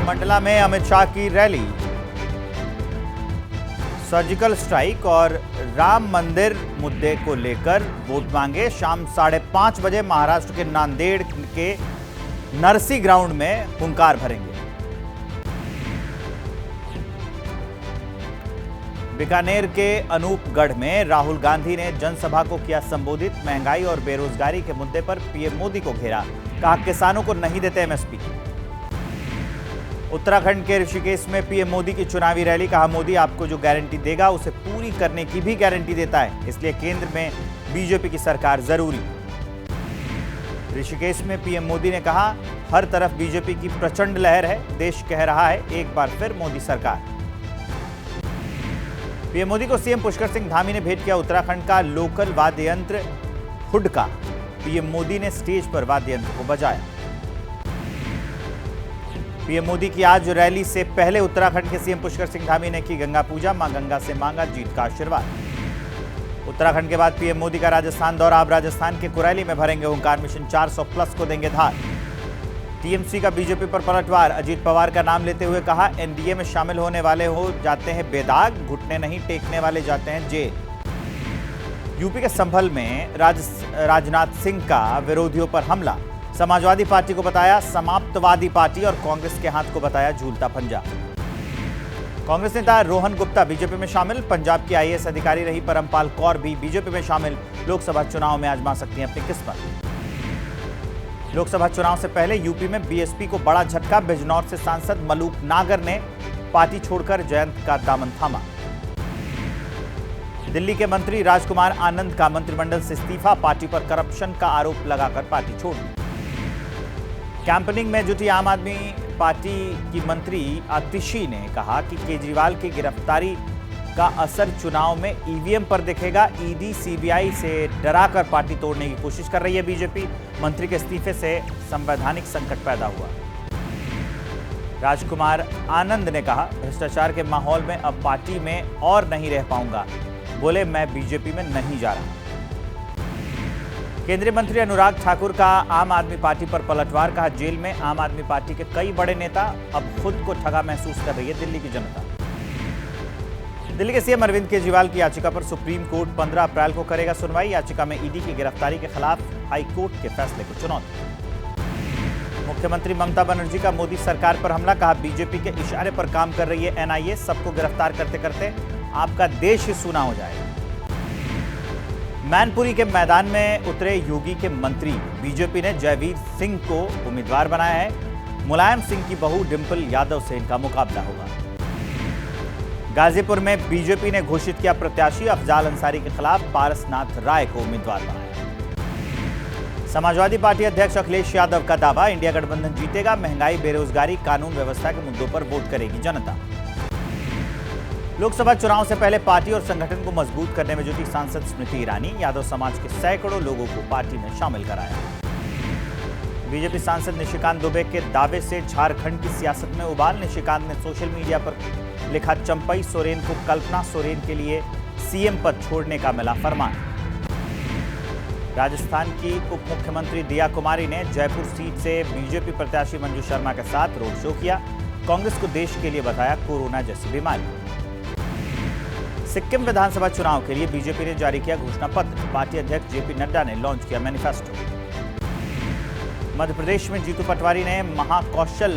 मंडला में अमित शाह की rally. Surgical strike और राम मंदिर मुद्दे को लेकर वोट मांगे। शाम 5:30 बजे महाराष्ट्र के नांदेड़ के नरसी ग्राउंड में हुंकार भरेंगे। बीकानेर के अनूपगढ़ में राहुल गांधी ने जनसभा को किया संबोधित। महंगाई और बेरोजगारी के मुद्दे पर पीएम मोदी को घेरा। कहा किसानों को नहीं देते एमएसपी। उत्तराखंड के ऋषिकेश में पीएम मोदी की चुनावी रैली। कहा मोदी आपको जो गारंटी देगा उसे पूरी करने की भी गारंटी देता है, इसलिए केंद्र में बीजेपी की सरकार जरूरी। ऋषिकेश में पीएम मोदी ने कहा हर तरफ बीजेपी की प्रचंड लहर है, देश कह रहा है एक बार फिर मोदी सरकार। पीएम मोदी को सीएम पुष्कर सिंह धामी ने भेंट किया उत्तराखंड का लोकल वाद्य यंत्र हुडका। पीएम मोदी ने स्टेज पर वाद्य यंत्र को बजाया। पीएम मोदी की आज रैली से पहले उत्तराखंड के सीएम पुष्कर सिंह धामी ने की गंगा पूजा। मां गंगा से मांगा जीत का आशीर्वाद। उत्तराखंड के बाद पीएम मोदी का राजस्थान दौरा। अब राजस्थान के कुरैली में भरेंगे ओंकार मिशन 400+ को देंगे धार। टीएमसी का बीजेपी पर पलटवार। अजीत पवार का नाम लेते हुए कहा एनडीए में शामिल होने वाले हो जाते हैं बेदाग, घुटने नहीं टेकने वाले जाते हैं जेल। यूपी के संभल में राजनाथ सिंह का विरोधियों पर हमला। समाजवादी पार्टी को बताया समाप्तवादी पार्टी और कांग्रेस के हाथ को बताया झूलता पंजा। कांग्रेस नेता रोहन गुप्ता बीजेपी में शामिल। पंजाब की आईएएस अधिकारी रही परमपाल कौर भी बीजेपी में शामिल। लोकसभा चुनाव में आजमा सकती हैं अपनी किस्मत। लोकसभा चुनाव से पहले यूपी में बीएसपी को बड़ा झटका। बिजनौर से सांसद मलूक नागर ने पार्टी छोड़कर जयंत का दामन थामा। दिल्ली के मंत्री राजकुमार आनंद का मंत्रिमंडल से इस्तीफा। पार्टी पर करप्शन का आरोप लगाकर पार्टी छोड़ दी। कैंपेनिंग में जुटी आम आदमी पार्टी की मंत्री आतिशी ने कहा कि केजरीवाल की गिरफ्तारी का असर चुनाव में ईवीएम पर दिखेगा। ईडी सीबीआई से डराकर पार्टी तोड़ने की कोशिश कर रही है बीजेपी। मंत्री के इस्तीफे से संवैधानिक संकट पैदा हुआ। राजकुमार आनंद ने कहा भ्रष्टाचार के माहौल में अब पार्टी में और नहीं रह पाऊंगा। बोले मैं बीजेपी में नहीं जा रहा। केंद्रीय मंत्री अनुराग ठाकुर का आम आदमी पार्टी पर पलटवार। कहा जेल में आम आदमी पार्टी के कई बड़े नेता। अब खुद को ठगा महसूस कर रही है दिल्ली की जनता। दिल्ली के सीएम अरविंद केजरीवाल की याचिका पर सुप्रीम कोर्ट 15 अप्रैल को करेगा सुनवाई। याचिका में ईडी की गिरफ्तारी के खिलाफ हाई कोर्ट के फैसले को चुनौती। मुख्यमंत्री ममता बनर्जी का मोदी सरकार पर हमला। कहा बीजेपी के इशारे पर काम कर रही है एनआईए। सबको गिरफ्तार करते करते आपका देश ही सूना हो जाएगा। मैनपुरी के मैदान में उतरे योगी के मंत्री। बीजेपी ने जयवीर सिंह को उम्मीदवार बनाया है। मुलायम सिंह की बहू डिंपल यादव से इनका मुकाबला होगा। गाजीपुर में बीजेपी ने घोषित किया प्रत्याशी। अफजाल अंसारी के खिलाफ पारसनाथ राय को उम्मीदवार बनाया। समाजवादी पार्टी अध्यक्ष अखिलेश यादव का दावा इंडिया गठबंधन जीतेगा। महंगाई बेरोजगारी कानून व्यवस्था के मुद्दों पर वोट करेगी जनता। लोकसभा चुनाव से पहले पार्टी और संगठन को मजबूत करने में जुटी सांसद स्मृति ईरानी। यादव समाज के सैकड़ों लोगों को पार्टी में शामिल कराया। बीजेपी सांसद निशिकांत दुबे के दावे से झारखंड की सियासत में उबाल। निशिकांत ने सोशल मीडिया पर लिखा चंपई सोरेन को कल्पना सोरेन के लिए सीएम पद छोड़ने का मिला फरमान। राजस्थान की उप मुख्यमंत्री दिया कुमारी ने जयपुर सीट से बीजेपी प्रत्याशी मंजू शर्मा के साथ रोड शो किया। कांग्रेस को देश के लिए बताया कोरोना जैसी बीमारी। सिक्किम विधानसभा चुनाव के लिए बीजेपी ने जारी किया घोषणा पत्र। पार्टी अध्यक्ष जेपी नड्डा ने लॉन्च किया मैनिफेस्टो। मध्य प्रदेश में जीतू पटवारी ने महाकौशल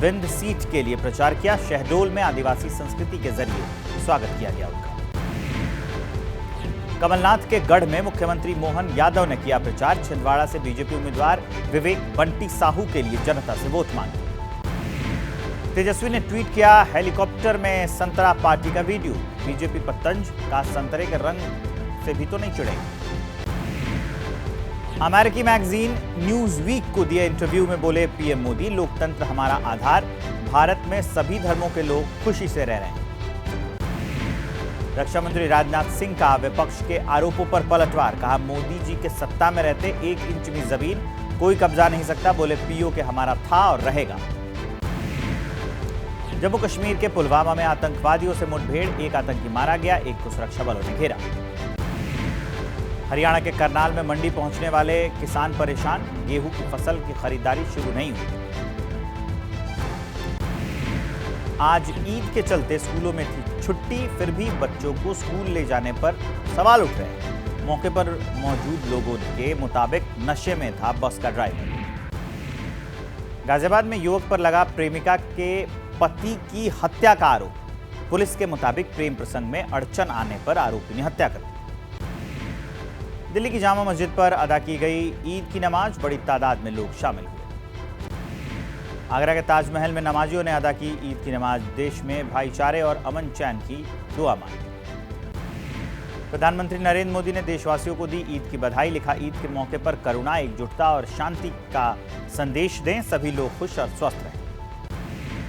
विंध्य सीट के लिए प्रचार किया। शहडोल में आदिवासी संस्कृति के जरिए स्वागत किया गया उनका। कमलनाथ के गढ़ में मुख्यमंत्री मोहन यादव ने किया प्रचार। छिंदवाड़ा से बीजेपी उम्मीदवार विवेक बंटी साहू के लिए जनता से वोट मांगे। तेजस्वी ने ट्वीट किया हेलीकॉप्टर में संतरा पार्टी का वीडियो। बीजेपी पर तंज। का संतरे के रंग से भी तो नहीं चिढ़ेंगे। अमेरिकी मैगजीन न्यूज वीक को दिए इंटरव्यू में बोले पीएम मोदी लोकतंत्र हमारा आधार। भारत में सभी धर्मों के लोग खुशी से रह रहे हैं। रक्षा मंत्री राजनाथ सिंह का विपक्ष के आरोपों पर पलटवार। कहा मोदी जी के सत्ता में रहते 1 इंच भी जमीन कोई कब्जा नहीं सकता। बोले पीओ के हमारा था और रहेगा। जम्मू कश्मीर के पुलवामा में आतंकवादियों से मुठभेड़। एक आतंकी मारा गया, एक को सुरक्षा बलों ने घेरा। हरियाणा के करनाल में मंडी पहुंचने वाले किसान परेशान। गेहूं की फसल की खरीदारी शुरू नहीं हुई। आज ईद के चलते स्कूलों में थी छुट्टी, फिर भी बच्चों को स्कूल ले जाने पर सवाल उठ रहे हैं। मौके पर मौजूद लोगों के मुताबिक नशे में था बस का ड्राइवर। गाजियाबाद में युवक पर लगा प्रेमिका के पति की हत्या का आरोप। पुलिस के मुताबिक प्रेम प्रसंग में अड़चन आने पर आरोपी ने हत्या कर दी। दिल्ली की जामा मस्जिद पर अदा की गई ईद की नमाज, बड़ी तादाद में लोग शामिल हुए। आगरा के ताजमहल में नमाजियों ने अदा की ईद की नमाज, देश में भाईचारे और अमन चैन की दुआ मांगी। प्रधानमंत्री नरेंद्र मोदी ने देशवासियों को दी ईद की बधाई, लिखा ईद के मौके पर करुणा, एकजुटता और शांति का संदेश दें, सभी लोग खुश और स्वस्थ रहें।